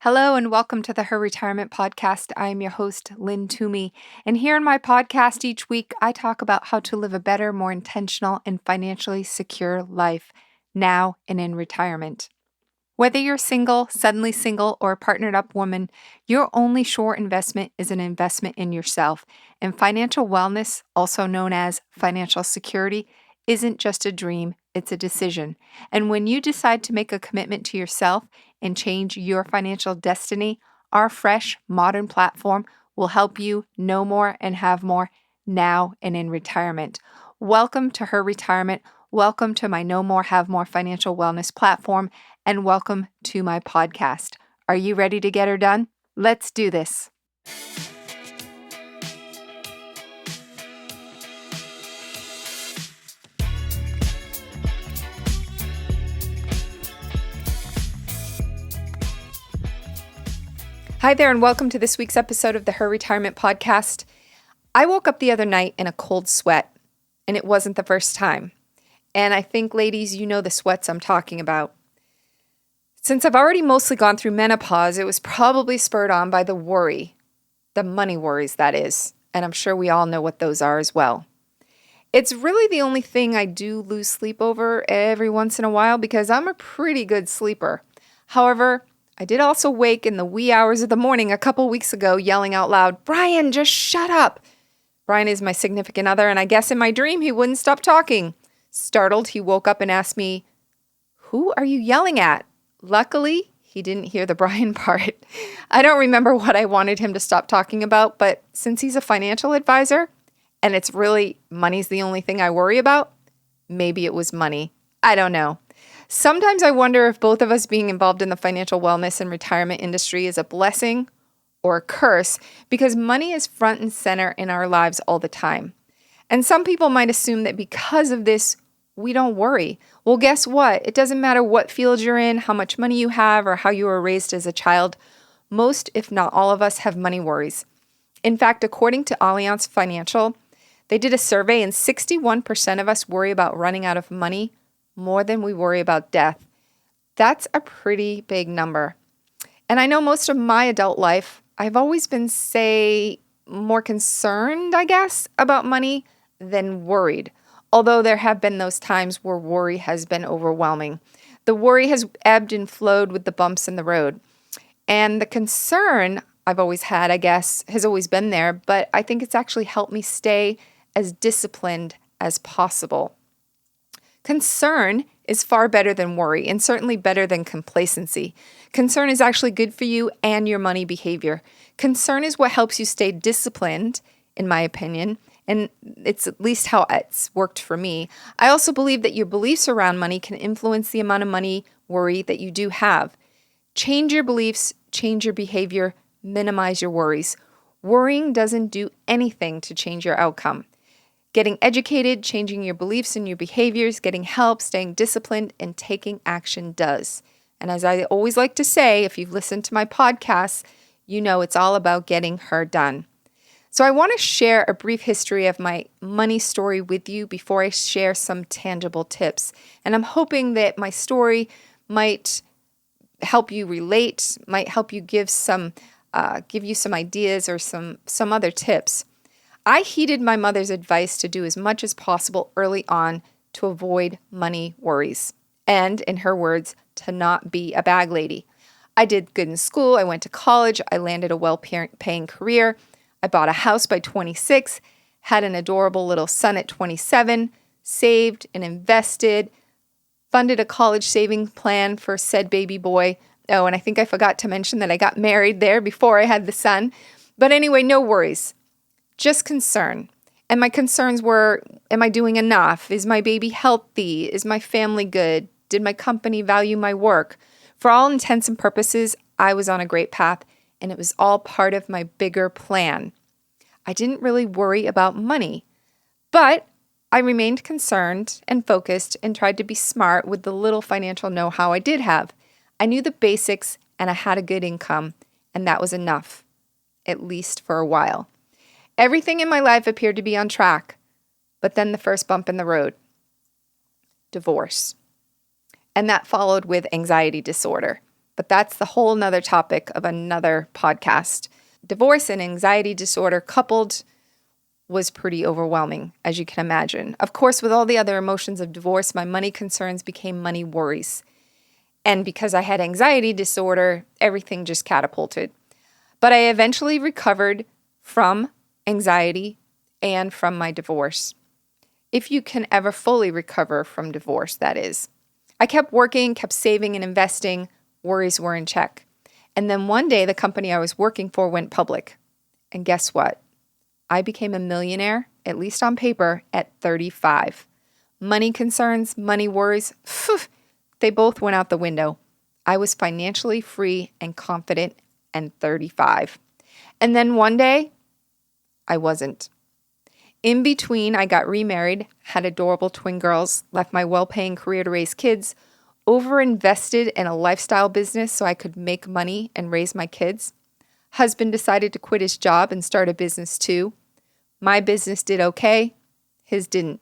Hello and welcome to the Her Retirement Podcast. I am your host, Lynn Toomey. And here in my podcast each week, I talk about how to live a better, more intentional, and financially secure life now and in retirement. Whether you're single, suddenly single, or a partnered up woman, your only sure investment is an investment in yourself. And financial wellness, also known as financial security, isn't just a dream, it's a decision. And when you decide to make a commitment to yourself and change your financial destiny, our fresh, modern platform will help you know more and have more now and in retirement. Welcome to Her Retirement. Welcome to my Know More, Have More financial wellness platform, and welcome to my podcast. Are you ready to get her done? Let's do this. Hi there, and welcome to this week's episode of the Her Retirement Podcast. I woke up the other night in a cold sweat, and it wasn't the first time. And I think, ladies, you know the sweats I'm talking about. Since I've already mostly gone through menopause, it was probably spurred on by the worry, the money worries, that is. And I'm sure we all know what those are as well. It's really the only thing I do lose sleep over every once in a while because I'm a pretty good sleeper. However, I did also wake in the wee hours of the morning a couple weeks ago yelling out loud, "Brian, just shut up." Brian is my significant other, and I guess in my dream he wouldn't stop talking. Startled, he woke up and asked me, "Who are you yelling at?" Luckily, he didn't hear the Brian part. I don't remember what I wanted him to stop talking about, but since he's a financial advisor, and it's really money's the only thing I worry about, maybe it was money. I don't know. Sometimes I wonder if both of us being involved in the financial wellness and retirement industry is a blessing or a curse because money is front and center in our lives all the time. And some people might assume that because of this, we don't worry. Well, guess what? It doesn't matter what field you're in, how much money you have, or how you were raised as a child. Most, if not all of us, have money worries. In fact, according to Allianz Financial, they did a survey and 61% of us worry about running out of money more than we worry about death. That's a pretty big number. And I know most of my adult life, I've always been, more concerned, I guess, about money than worried. Although there have been those times where worry has been overwhelming. The worry has ebbed and flowed with the bumps in the road. And the concern I've always had, I guess, has always been there, but I think it's actually helped me stay as disciplined as possible. Concern is far better than worry and certainly better than complacency. Concern is actually good for you and your money behavior. Concern is what helps you stay disciplined, in my opinion, and it's at least how it's worked for me. I also believe that your beliefs around money can influence the amount of money worry that you do have. Change your beliefs, change your behavior, minimize your worries. Worrying doesn't do anything to change your outcome. Getting educated, changing your beliefs and your behaviors, getting help, staying disciplined, and taking action does. And as I always like to say, if you've listened to my podcasts, you know it's all about getting her done. So I want to share a brief history of my money story with you before I share some tangible tips. And I'm hoping that my story might help you relate, might help you give you some ideas or some other tips. I heeded my mother's advice to do as much as possible early on to avoid money worries. And, in her words, to not be a bag lady. I did good in school. I went to college. I landed a well-paying career. I bought a house by 26, had an adorable little son at 27, saved and invested, funded a college saving plan for said baby boy. Oh, and I think I forgot to mention that I got married there before I had the son. But anyway, no worries. Just concern. And my concerns were, am I doing enough? Is my baby healthy? Is my family good? Did my company value my work? For all intents and purposes, I was on a great path, and it was all part of my bigger plan. I didn't really worry about money, but I remained concerned and focused and tried to be smart with the little financial know-how I did have. I knew the basics, and I had a good income, and that was enough, at least for a while. Everything in my life appeared to be on track, but then the first bump in the road, divorce. And that followed with anxiety disorder. but that's the whole nother topic of another podcast. Divorce and anxiety disorder coupled was pretty overwhelming, as you can imagine. Of course, with all the other emotions of divorce, my money concerns became money worries. And because I had anxiety disorder, everything just catapulted. But I eventually recovered from anxiety and from my divorce. If you can ever fully recover from divorce, that is. I kept working, kept saving and investing. Worries were in check. And then one day, the company I was working for went public. And guess what? I became a millionaire, at least on paper, at 35. Money concerns, money worries, they both went out the window. I was financially free and confident and 35. And then one day, I wasn't. In between, I got remarried, had adorable twin girls, left my well-paying career to raise kids, overinvested in a lifestyle business so I could make money and raise my kids. Husband decided to quit his job and start a business too. My business did okay. His didn't.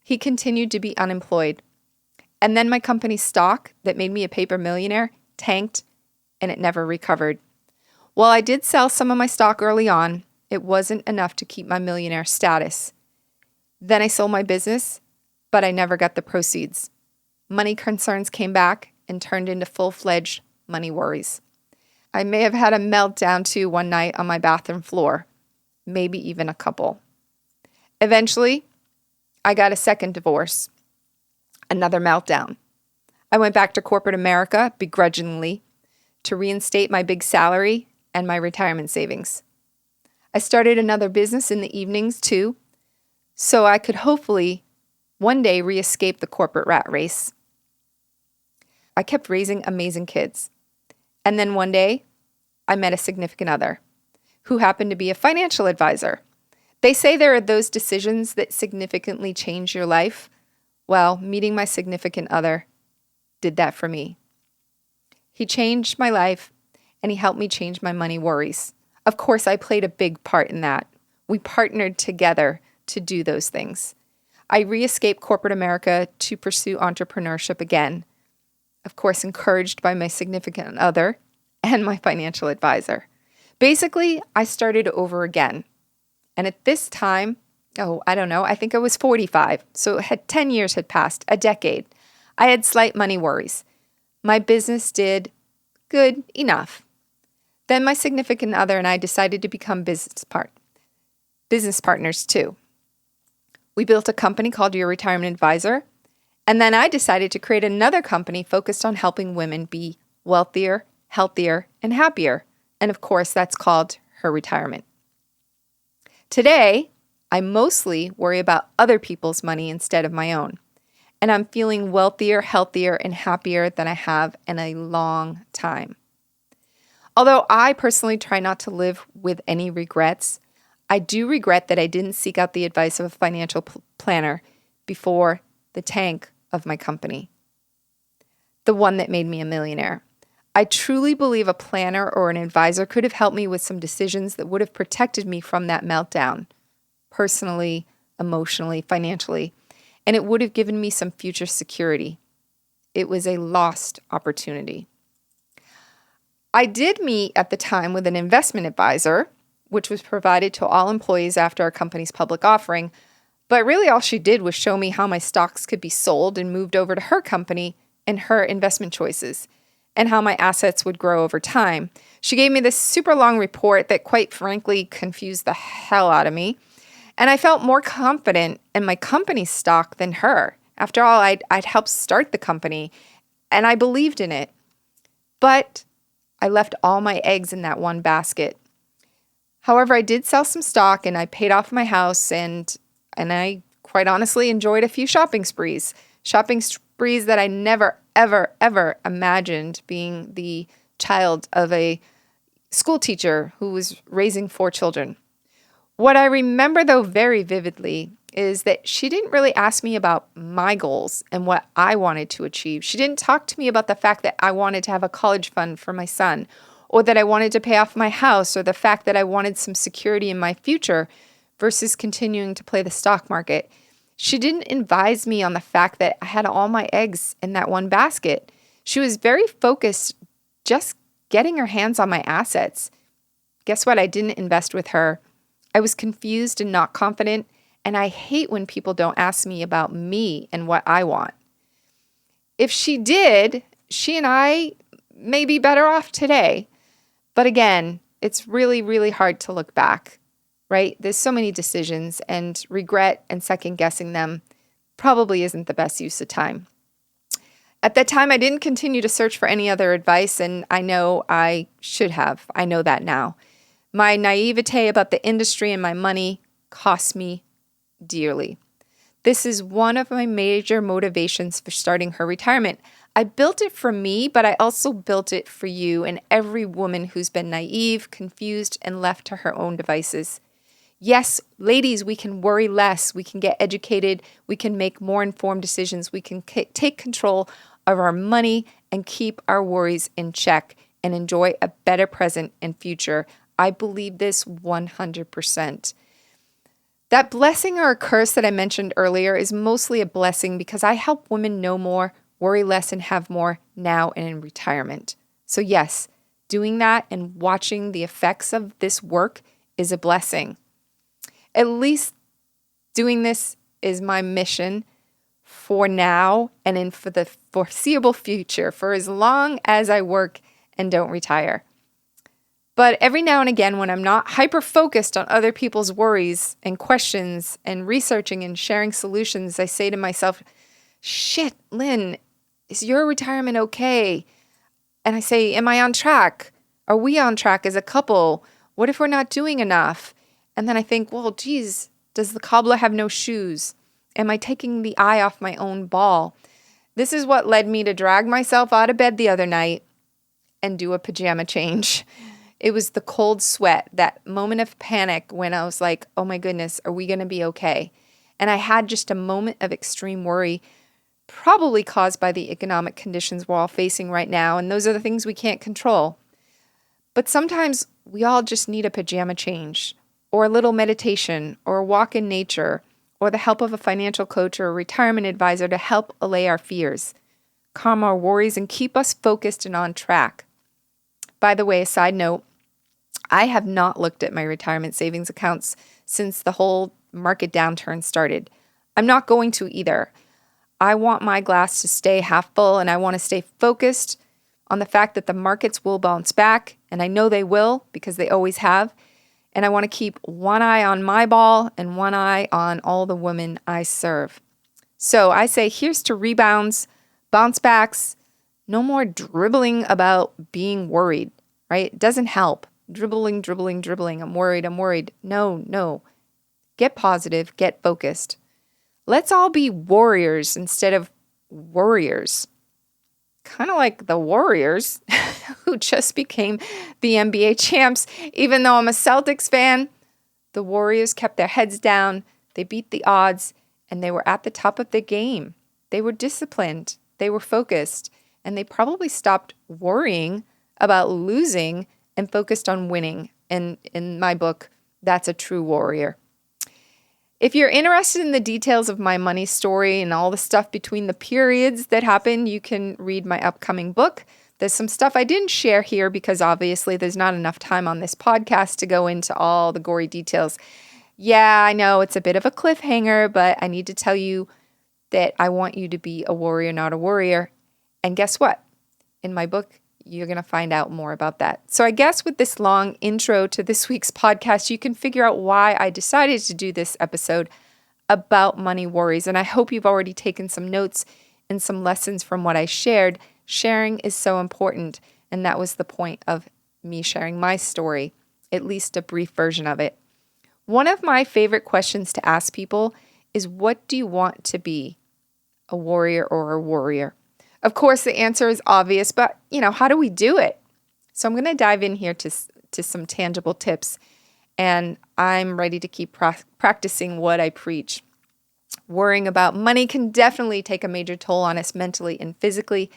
He continued to be unemployed. And then my company's stock that made me a paper millionaire tanked and it never recovered. While I did sell some of my stock early on, it wasn't enough to keep my millionaire status. Then I sold my business, but I never got the proceeds. Money concerns came back and turned into full-fledged money worries. I may have had a meltdown too one night on my bathroom floor, maybe even a couple. Eventually, I got a second divorce, another meltdown. I went back to corporate America begrudgingly to reinstate my big salary and my retirement savings. I started another business in the evenings too, so I could hopefully one day re-escape the corporate rat race. I kept raising amazing kids. And then one day, I met a significant other who happened to be a financial advisor. They say there are those decisions that significantly change your life. Well, meeting my significant other did that for me. He changed my life, and he helped me change my money worries. Of course, I played a big part in that. We partnered together to do those things. I re-escaped corporate America to pursue entrepreneurship again. Of course, encouraged by my significant other and my financial advisor. Basically, I started over again. And at this time, I think I was 45. So 10 years had passed, a decade. I had slight money worries. My business did good enough. Then my significant other and I decided to become business partners too. We built a company called Your Retirement Advisor. And then I decided to create another company focused on helping women be wealthier, healthier, and happier. And of course, that's called Her Retirement. Today, I mostly worry about other people's money instead of my own. And I'm feeling wealthier, healthier, and happier than I have in a long time. Although I personally try not to live with any regrets, I do regret that I didn't seek out the advice of a financial planner before the tank of my company, the one that made me a millionaire. I truly believe a planner or an advisor could have helped me with some decisions that would have protected me from that meltdown, personally, emotionally, financially, and it would have given me some future security. It was a lost opportunity. I did meet at the time with an investment advisor, which was provided to all employees after our company's public offering, but really all she did was show me how my stocks could be sold and moved over to her company and her investment choices, and how my assets would grow over time. She gave me this super long report that quite frankly confused the hell out of me, and I felt more confident in my company's stock than her. After all, I'd helped start the company, and I believed in it. But I left all my eggs in that one basket. However, I did sell some stock, and I paid off my house, and I quite honestly enjoyed a few shopping sprees that I never, ever, ever imagined being the child of a school teacher who was raising 4 children. What I remember, though, very vividly is that she didn't really ask me about my goals and what I wanted to achieve. She didn't talk to me about the fact that I wanted to have a college fund for my son, or that I wanted to pay off my house, or the fact that I wanted some security in my future versus continuing to play the stock market. She didn't advise me on the fact that I had all my eggs in that one basket. She was very focused just getting her hands on my assets. Guess what? I didn't invest with her. I was confused and not confident, and I hate when people don't ask me about me and what I want. If she did, she and I may be better off today. But again, it's really, really hard to look back, right? There's so many decisions, and regret and second guessing them probably isn't the best use of time. At that time, I didn't continue to search for any other advice, and I know I should have. I know that now. My naivete about the industry and my money cost me dearly. This is one of my major motivations for starting Her Retirement. I built it for me, but I also built it for you and every woman who's been naive, confused, and left to her own devices. Yes, ladies, we can worry less. We can get educated. We can make more informed decisions. We can take control of our money and keep our worries in check and enjoy a better present and future. I believe this 100%. That blessing or a curse that I mentioned earlier is mostly a blessing because I help women know more, worry less, and have more now and in retirement. So yes, doing that and watching the effects of this work is a blessing. At least doing this is my mission for now and for the foreseeable future, for as long as I work and don't retire. But every now and again, when I'm not hyper-focused on other people's worries and questions and researching and sharing solutions, I say to myself, shit, Lynn, is your retirement okay? And I say, am I on track? Are we on track as a couple? What if we're not doing enough? And then I think, well, geez, does the cobbler have no shoes? Am I taking the eye off my own ball? This is what led me to drag myself out of bed the other night and do a pajama change. It was the cold sweat, that moment of panic when I was like, oh my goodness, are we going to be okay? And I had just a moment of extreme worry, probably caused by the economic conditions we're all facing right now. And those are the things we can't control. But sometimes we all just need a pajama change, or a little meditation, or a walk in nature, or the help of a financial coach or a retirement advisor to help allay our fears, calm our worries, and keep us focused and on track. By the way, a side note, I have not looked at my retirement savings accounts since the whole market downturn started. I'm not going to either. I want my glass to stay half full, and I want to stay focused on the fact that the markets will bounce back, and I know they will because they always have. And I want to keep one eye on my ball and one eye on all the women I serve. So I say here's to rebounds, bounce backs, no more dribbling about being worried, right? It doesn't help. Dribbling. I'm worried. No. Get positive, get focused. Let's all be warriors instead of worriers. Kind of like the Warriors who just became the NBA champs. Even though I'm a Celtics fan, the Warriors kept their heads down, they beat the odds, and they were at the top of their game. They were disciplined, they were focused, and they probably stopped worrying about losing and focused on winning. And in my book, that's a true warrior. If you're interested in the details of my money story and all the stuff between the periods that happened, you can read my upcoming book. There's some stuff I didn't share here because obviously there's not enough time on this podcast to go into all the gory details. Yeah, I know it's a bit of a cliffhanger, but I need to tell you that I want you to be a warrior, not a worrier. And guess what? In my book, you're going to find out more about that. So I guess with this long intro to this week's podcast, you can figure out why I decided to do this episode about money worries. And I hope you've already taken some notes and some lessons from what I shared. Sharing is so important. And that was the point of me sharing my story, at least a brief version of it. One of my favorite questions to ask people is, what do you want to be? A warrior or a worrier? Of course, the answer is obvious, but, how do we do it? So I'm going to dive in here to some tangible tips, and I'm ready to keep practicing what I preach. Worrying about money can definitely take a major toll on us mentally and physically.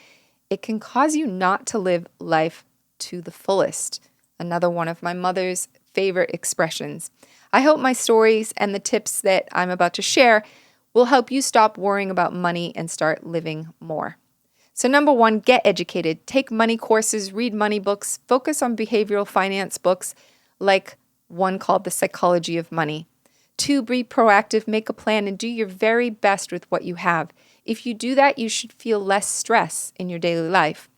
It can cause you not to live life to the fullest. Another one of my mother's favorite expressions. I hope my stories and the tips that I'm about to share will help you stop worrying about money and start living more. So number 1, get educated. Take money courses, read money books, focus on behavioral finance books like one called The Psychology of Money. 2, be proactive, make a plan, and do your very best with what you have. If you do that, you should feel less stress in your daily life.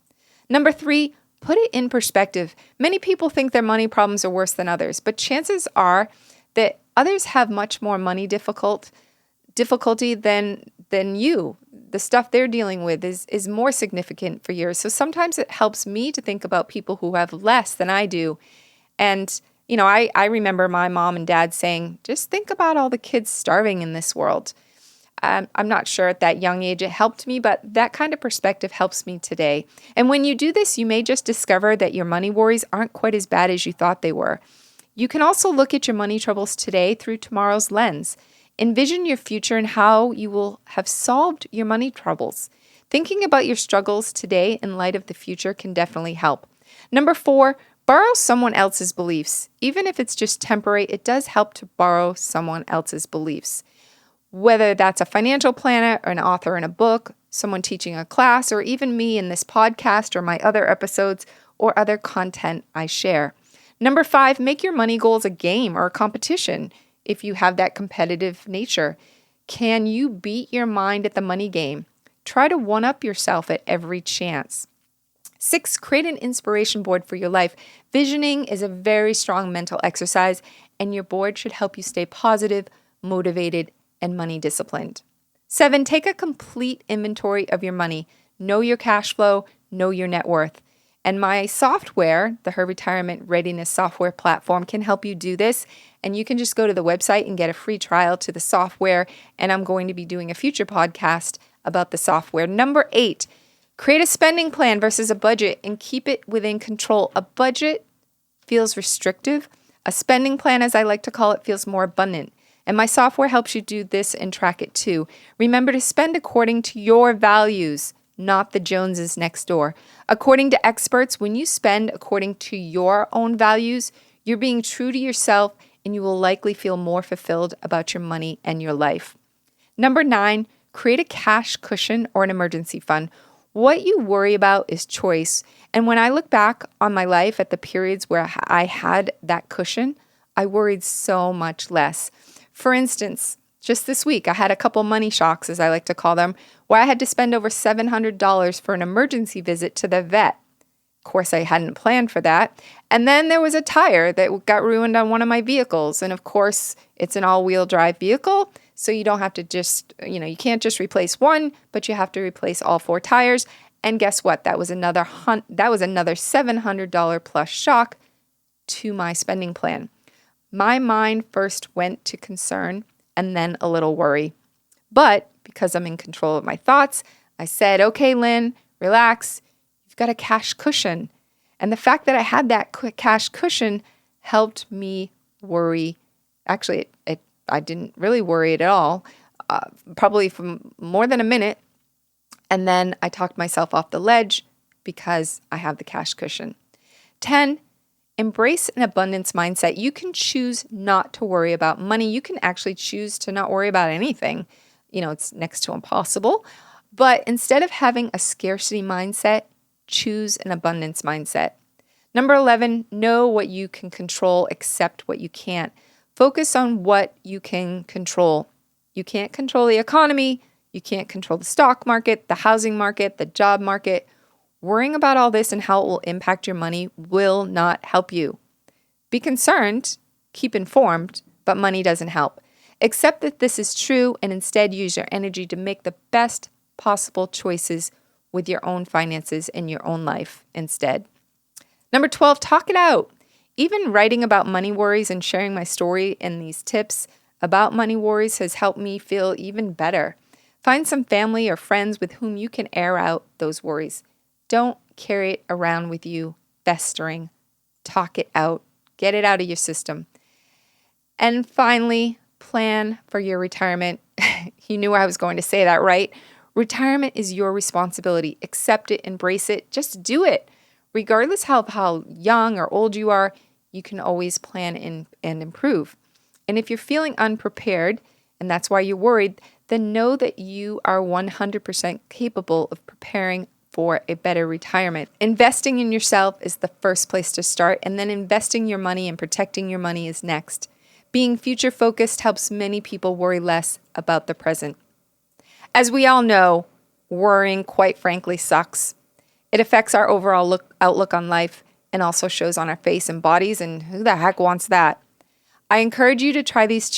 Number 3, put it in perspective. Many people think their money problems are worse than others, but chances are that others have much more money difficulty than you. The stuff they're dealing with is more significant for yours. So sometimes it helps me to think about people who have less than I do. And, I remember my mom and dad saying, just think about all the kids starving in this world. I'm not sure at that young age it helped me, but that kind of perspective helps me today. And when you do this, you may just discover that your money worries aren't quite as bad as you thought they were. You can also look at your money troubles today through tomorrow's lens. Envision your future and how you will have solved your money troubles. Thinking about your struggles today in light of the future can definitely help. Number 4, borrow someone else's beliefs. Even if it's just temporary, it does help to borrow someone else's beliefs. Whether that's a financial planner or an author in a book, someone teaching a class, or even me in this podcast or my other episodes or other content I share. Number 5, make your money goals a game or a competition if you have that competitive nature. Can you beat your mind at the money game? Try to one-up yourself at every chance. 6, create an inspiration board for your life. Visioning is a very strong mental exercise, and your board should help you stay positive, motivated, and money disciplined. 7, take a complete inventory of your money. Know your cash flow, know your net worth. And my software, the Her Retirement Readiness Software Platform, can help you do this. And you can just go to the website and get a free trial to the software. And I'm going to be doing a future podcast about the software. Number 8, create a spending plan versus a budget and keep it within control. A budget feels restrictive. A spending plan, as I like to call it, feels more abundant. And my software helps you do this and track it too. Remember to spend according to your values, not the Joneses next door. According to experts, when you spend according to your own values, you're being true to yourself and you will likely feel more fulfilled about your money and your life. Number 9, create a cash cushion or an emergency fund. What you worry about is choice. And when I look back on my life at the periods where I had that cushion, I worried so much less. For instance, just this week, I had a couple money shocks, as I like to call them, where I had to spend over $700 for an emergency visit to the vet. Of course, I hadn't planned for that. And then there was a tire that got ruined on one of my vehicles. And of course, it's an all-wheel drive vehicle, so you don't have to just, you can't just replace one, but you have to replace all 4 tires. And guess what? That was another $700 plus shock to my spending plan. My mind first went to concern and then a little worry. But because I'm in control of my thoughts, I said, okay, Lynn, relax. You've got a cash cushion. And the fact that I had that cash cushion helped me worry. Actually, I didn't really worry at all, probably for more than a minute. And then I talked myself off the ledge because I have the cash cushion. 10, embrace an abundance mindset. You can choose not to worry about money. You can actually choose to not worry about anything. It's next to impossible. But instead of having a scarcity mindset, choose an abundance mindset. Number 11, know what you can control, accept what you can't. Focus on what you can control. You can't control the economy. You can't control the stock market, the housing market, the job market. Worrying about all this and how it will impact your money will not help you. Be concerned, keep informed, but money doesn't help. Accept that this is true and instead use your energy to make the best possible choices with your own finances in your own life instead. Number 12, talk it out. Even writing about money worries and sharing my story and these tips about money worries has helped me feel even better. Find some family or friends with whom you can air out those worries. Don't carry it around with you, festering. Talk it out. Get it out of your system. And finally, plan for your retirement. You knew I was going to say that, right? Retirement is your responsibility. Accept it, embrace it, just do it. Regardless of how young or old you are, you can always plan and improve. And if you're feeling unprepared, and that's why you're worried, then know that you are 100% capable of preparing for a better retirement. Investing in yourself is the first place to start, and then investing your money and protecting your money is next. Being future focused helps many people worry less about the present. As we all know, worrying, quite frankly, sucks. It affects our overall outlook on life and also shows on our face and bodies, and who the heck wants that? I encourage you to try these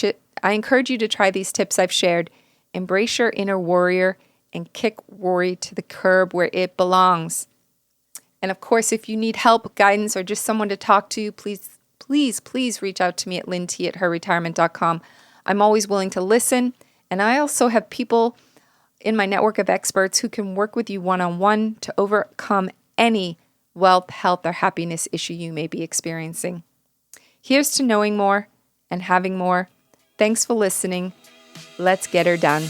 tips I've shared. Embrace your inner warrior and kick worry to the curb where it belongs. And of course, if you need help, guidance, or just someone to talk to, please reach out to me at lynnt@herretirement.com. I'm always willing to listen, and I also have people in my network of experts who can work with you one-on-one to overcome any wealth, health, or happiness issue you may be experiencing. Here's to knowing more and having more. Thanks for listening. Let's get her done.